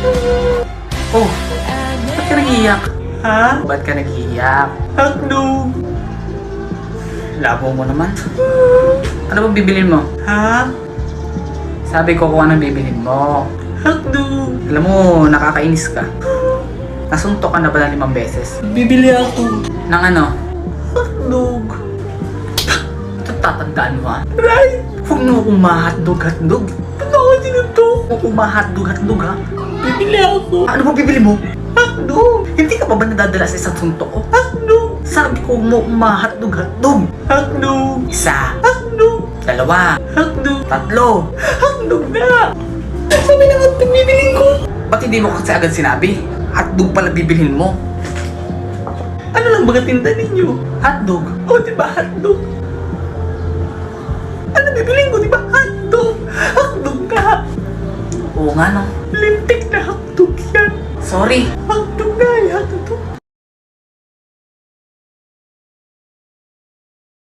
Oh, ba't ka nag-iiyak? Ha? Ba't ka nag-iiyak? Hotdog! Labo mo naman. Ano ba bibilin mo? Ha? Sabi ko kung anong bibilin mo. Hotdog! Alam mo, nakakainis ka. Nasuntok ka na pala 5 beses. Bibili ako. Ng ano? Hotdog. Ito tatandaan mo ha? Right! Huwag mo akong ma-hotdog. Ano ako sinuntok? Huwag akong ma-hotdog ha? Bibili ako. Ano ba bibili mo? Hotdog! Hindi ka pa ba nadadala sa isang suntok ko? Hotdog! Sabi ko mo ma-hotdog. Hotdog! Isa. Hotdog! 2. Hotdog! 3. Hotdog na! Sabi na hotdog bibilin ko. Ba't hindi mo kasi agad sinabi? Hotdog pala bibilhin mo. Ano lang ba tinda ninyo? Hotdog? O diba hotdog? Ano bibilin ko diba hotdog? Hotdog ka! Oo nga no. Lintik na hotdog yan. Sorry. Hotdog na, hotdog.